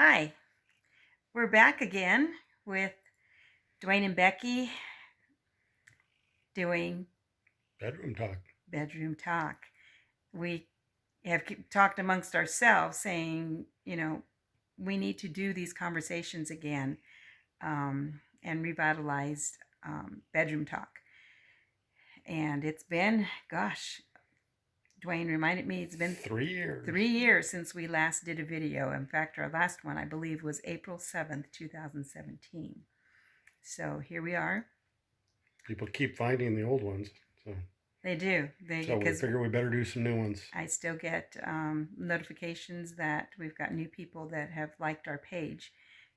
Hi, we're back again with Dwayne and Becky doing Bedroom talk. bedroom talk. We have talked amongst ourselves saying, we need to do these conversations again and revitalize bedroom talk. And it's been, gosh, Dwayne reminded me, it's been 3 years. 3 years since we last did a video. In fact, our last one, I believe, was April 7th, 2017. So here we are. People keep finding the old ones. So They do. we figure we better do some new ones. I still get notifications that we've got new people that have liked our page.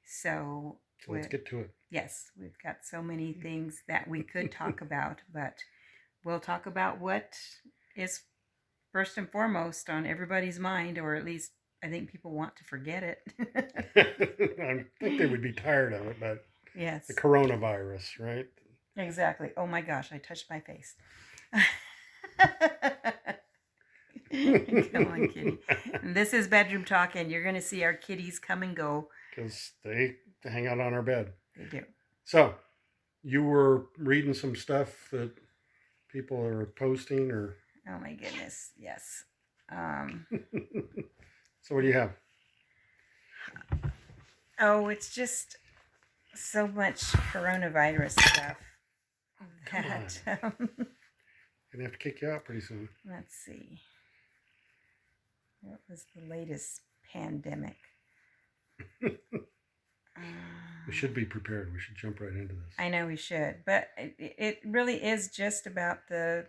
So let's get to it. Yes, we've got so many things that we could talk about, but we'll talk about what is first and foremost on everybody's mind, or at least I think people want to forget it. I think they would be tired of it, but yes. The coronavirus, right? Exactly. Oh my gosh, I touched my face. Come on, kitty. And this is bedroom talk, and you're going to see our kitties come and go. Because they hang out on our bed. They do. So, you were reading some stuff that people are posting, or? Oh my goodness, yes. So what do you have? Oh, it's just so much coronavirus stuff. That gonna have to kick you out pretty soon. Let's see. What was the latest pandemic? We should be prepared. We should jump right into this. I know we should, but it really is just about the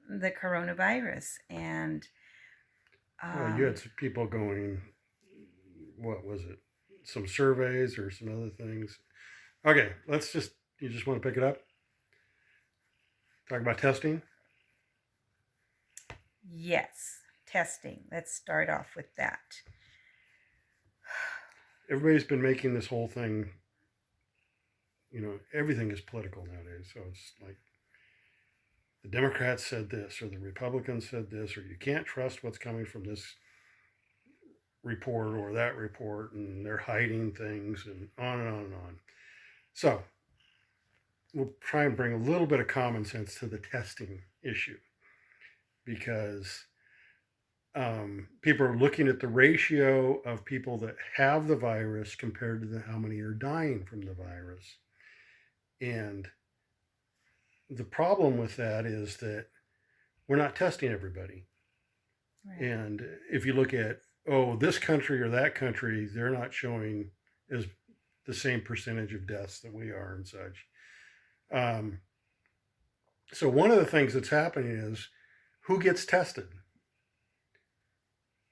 coronavirus. And you had some people going, what was it? Some surveys or some other things. Okay, you just want to pick it up? Talk about testing? Yes, testing. Let's start off with that. Everybody's been making this whole thing, everything is political nowadays. So it's like the Democrats said this, or the Republicans said this, or you can't trust what's coming from this report or that report, and they're hiding things, and on and on and on. So we'll try and bring a little bit of common sense to the testing issue, because people are looking at the ratio of people that have the virus compared to how many are dying from the virus. And the problem with that is that we're not testing everybody. Right. And if you look at, this country or that country, they're not showing as the same percentage of deaths that we are and such. So one of the things that's happening is, who gets tested?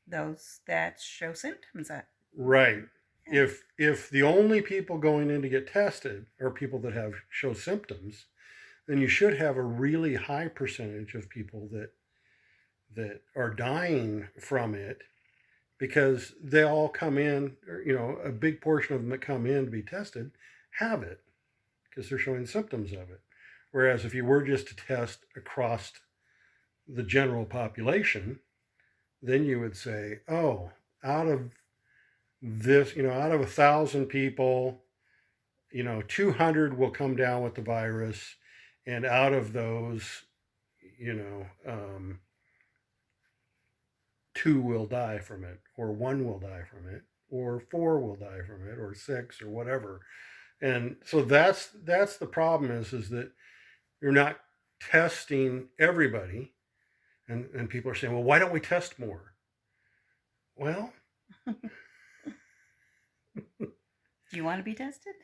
Those that show symptoms. Right. Yeah. If the only people going in to get tested are people that show symptoms, then you should have a really high percentage of people that are dying from it, because they all come in, or, a big portion of them that come in to be tested have it because they're showing symptoms of it. Whereas if you were just to test across the general population, then you would say, out of this, out of 1,000 people, 200 will come down with the virus, and out of those, 2 will die from it, or 1 will die from it, or 4 will die from it, or 6, or whatever. And so that's the problem is that you're not testing everybody. And people are saying, well, why don't we test more? Well, do you want to be tested?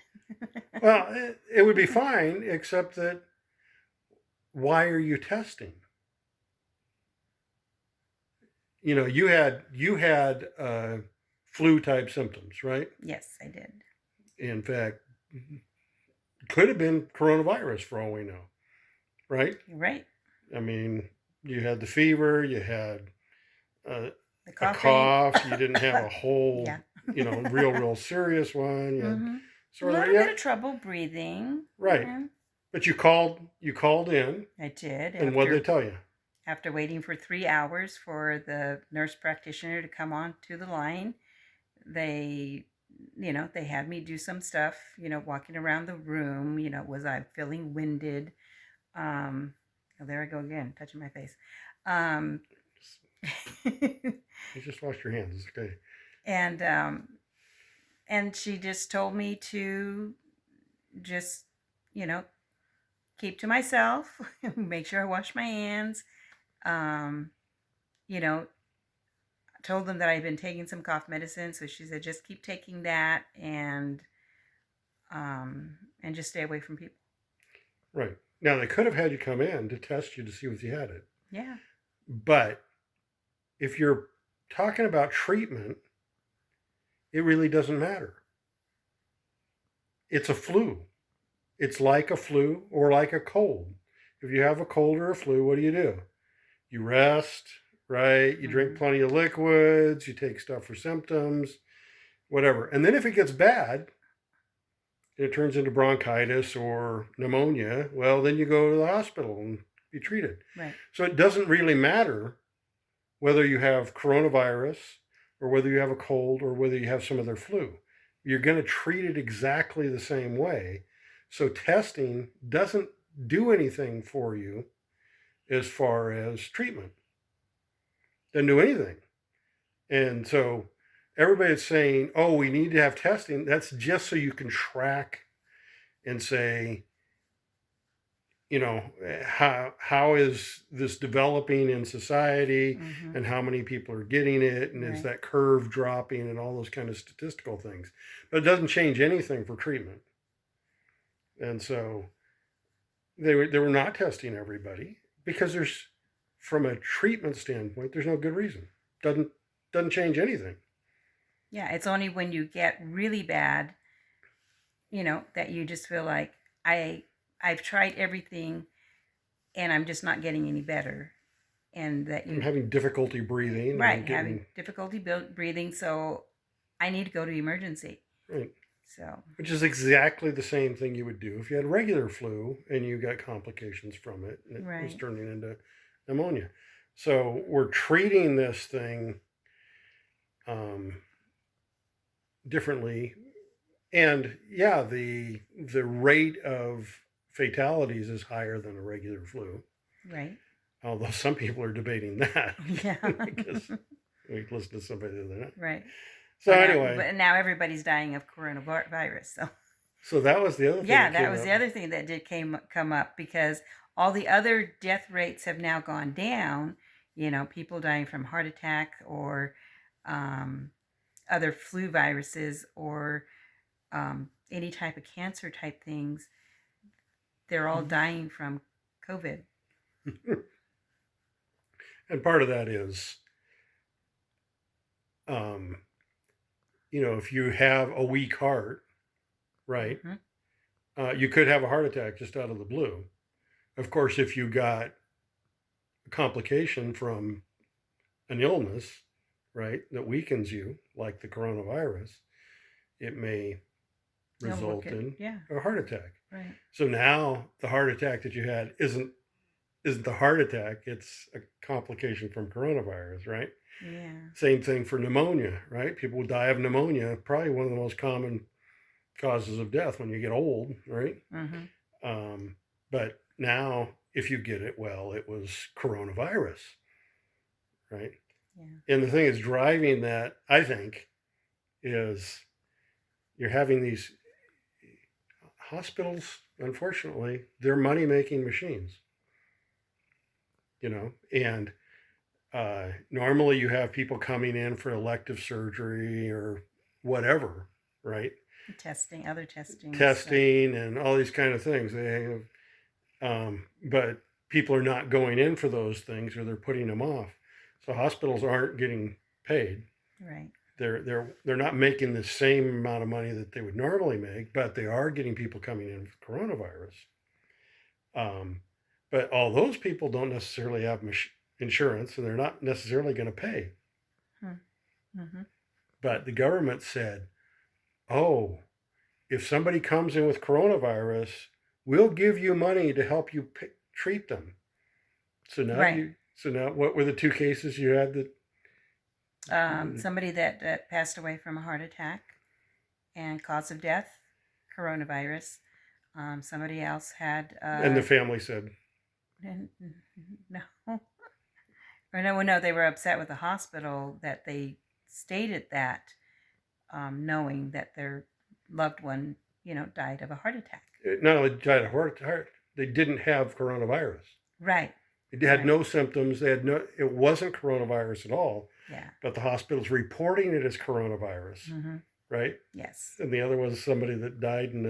Well, it would be fine, except that why are you testing? You had flu type symptoms, right? Yes, I did. In fact, could have been coronavirus for all we know, right? Right. I mean, you had the fever, you had a cough. You didn't have a whole, real serious one. You had sort of a little bit of trouble breathing. Right. Mm-hmm. But you called in. I did. And what did they tell you? After waiting for 3 hours for the nurse practitioner to come on to the line, they they had me do some stuff, walking around the room. Was I feeling winded? Oh, there I go again, touching my face. Um, You just washed your hands. It's okay. and she just told me to just, you know, keep to myself, make sure I wash my hands. Um, you know, told them that I've been taking some cough medicine, so she said just keep taking that and just stay away from people. Right. Now, they could have had you come in to test you to see if you had it. Yeah. But if you're talking about treatment, it really doesn't matter. It's a flu. It's like a flu or like a cold. If you have a cold or a flu, what do? You rest, right? You drink plenty of liquids, you take stuff for symptoms, whatever. And then if it gets bad, it turns into bronchitis or pneumonia, well, then you go to the hospital and be treated. Right. So it doesn't really matter whether you have coronavirus or whether you have a cold or whether you have some other flu. You're going to treat it exactly the same way. So testing doesn't do anything for you as far as treatment. Doesn't do anything. And so everybody's saying, oh, we need to have testing. That's just so you can track and say, how is this developing in society, and how many people are getting it, and is that curve dropping, and all those kind of statistical things. But it doesn't change anything for treatment. And so they were not testing everybody because from a treatment standpoint, there's no good reason. Doesn't change anything. Yeah, it's only when you get really bad, that you just feel like I've tried everything and I'm just not getting any better. And that I'm having difficulty breathing. Right, having difficulty breathing, so I need to go to emergency. Right. So, which is exactly the same thing you would do if you had regular flu and you got complications from it and it was turning into pneumonia. So we're treating this thing differently. And yeah, the rate of fatalities is higher than a regular flu. Right. Although some people are debating that. Yeah. Because we listened to somebody the other night. Right. So anyway. But now everybody's dying of coronavirus. So that was the other thing. Yeah, that was the other thing that did come up, because all the other death rates have now gone down. People dying from heart attack or other flu viruses or any type of cancer type things. They're all dying from COVID. And part of that is, if you have a weak heart, right, you could have a heart attack just out of the blue. Of course, if you got a complication from an illness, right, that weakens you, like the coronavirus, it may result in a heart attack. Right. So now the heart attack that you had isn't the heart attack, it's a complication from coronavirus, right? Yeah. Same thing for pneumonia, right? People die of pneumonia, probably one of the most common causes of death when you get old, right? But now, if you get it, well, it was coronavirus, right? Yeah. And the thing is driving that, I think, is you're having these hospitals, unfortunately, they're money-making machines. And normally you have people coming in for elective surgery or whatever, right? Testing and all these kind of things. They have, but people are not going in for those things, or they're putting them off. So hospitals aren't getting paid. Right. They're not making the same amount of money that they would normally make, but they are getting people coming in with coronavirus. But all those people don't necessarily have insurance, and they're not necessarily going to pay. But the government said, oh, if somebody comes in with coronavirus, we'll give you money to help you treat them. So now, what were the two cases you had that? Somebody that passed away from a heart attack, and cause of death, coronavirus. Somebody else had. And the family said, No. Or no, they were upset with the hospital that they stated that, knowing that their loved one, died of a heart attack. not only died of heart, they didn't have coronavirus. Right. It had Right. no symptoms. It wasn't coronavirus at all, Yeah. but the hospital's reporting it as coronavirus, Mm-hmm. right? Yes. And the other was somebody that died in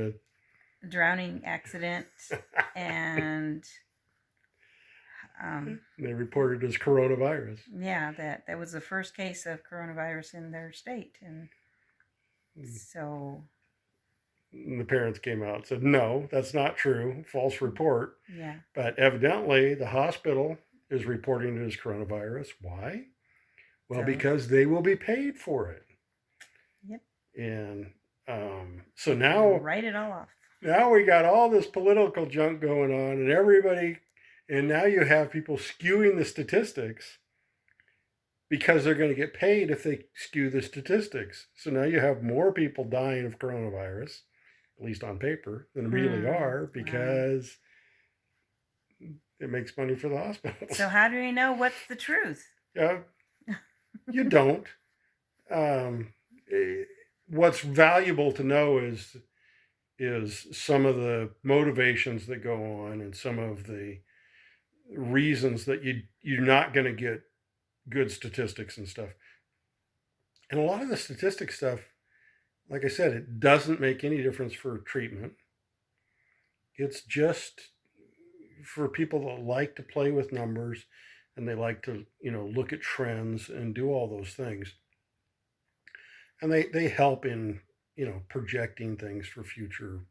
A drowning accident, and they reported it as coronavirus. yeah, that was the first case of coronavirus in their state, and so And the parents came out and said, no, that's not true. False report. yeah. But evidently, the hospital is reporting it as coronavirus. Why? Well, So- because they will be paid for it. Yep. And so now Write it all off. now we got all this political junk going on, and now you have people skewing the statistics because they're going to get paid if they skew the statistics. So now you have more people dying of coronavirus, at least on paper, than really are, because it makes money for the hospitals. So how do we know what's the truth? Yeah, you don't. What's valuable to know is some of the motivations that go on and some of the reasons that you're not going to get good statistics and stuff. And a lot of the statistic stuff, like I said, it doesn't make any difference for treatment. It's just for people that like to play with numbers and they like to, look at trends and do all those things. And they help in, projecting things for future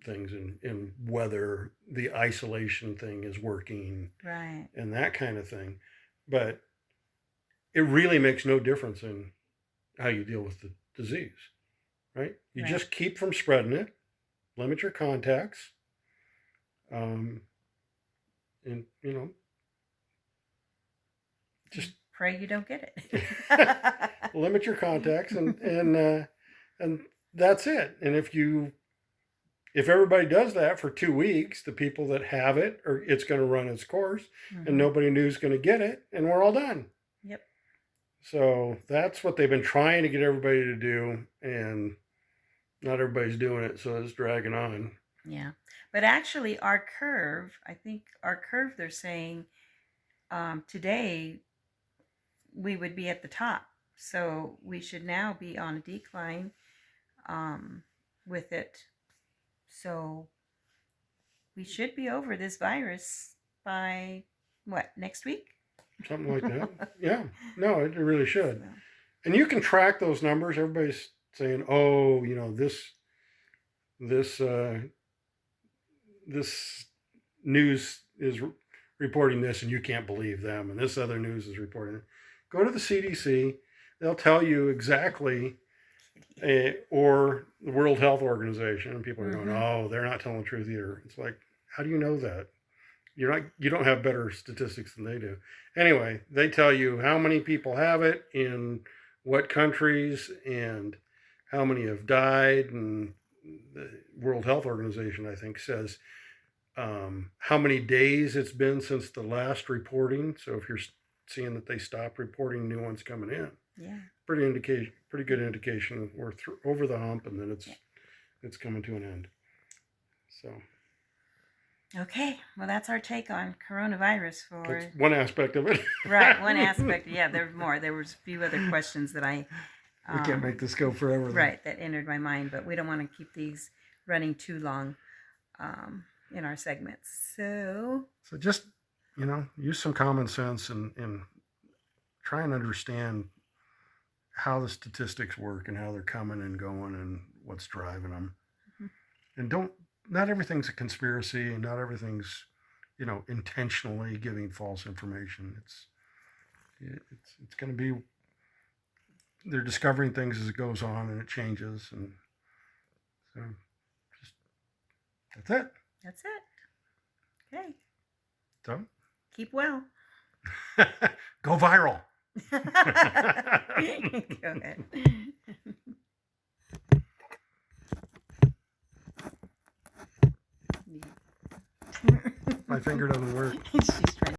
things and whether the isolation thing is working Right. and that kind of thing. But it really makes no difference in how you deal with the disease, right? You Right. just keep from spreading it, limit your contacts, and, just Pray you don't get it. limit your contacts and that's it. And if everybody does that for 2 weeks, the people that have it, or it's going to run its course Mhm. and nobody new's going to get it, and we're all done. Yep. So that's what they've been trying to get everybody to do, and not everybody's doing it, so it's dragging on. Yeah. But actually, I think our curve, they're saying today we would be at the top. So we should now be on a decline with it. So we should be over this virus by next week? Something like that. Yeah. No, it really should. So, And you can track those numbers. Everybody's saying, "Oh, this news is reporting this, and you can't believe them, and this other news is reporting it." Go to the CDC; they'll tell you exactly, or the World Health Organization. And people are going, "Oh, they're not telling the truth either." It's like, how do you know that? You don't have better statistics than they do. Anyway, they tell you how many people have it in what countries and how many have died, and the World Health Organization, I think, says how many days it's been since the last reporting. So if you're seeing that they stopped reporting new ones coming in, yeah. pretty good indication that we're over the hump, and then it's coming to an end. So Okay. Well, that's our take on coronavirus that's one aspect of it. right. One aspect. Yeah, there's more. There was a few other questions that I We can't make this go forever. Though. right, that entered my mind, but we don't want to keep these running too long in our segments. So just, use some common sense and try and understand how the statistics work and how they're coming and going and what's driving them. Mm-hmm. And not everything's a conspiracy, and not everything's, intentionally giving false information. It's going to be, they're discovering things as it goes on, and it changes. And so that's it. that's it. Okay. So Keep well. go viral. Go ahead. My finger doesn't work. She's trying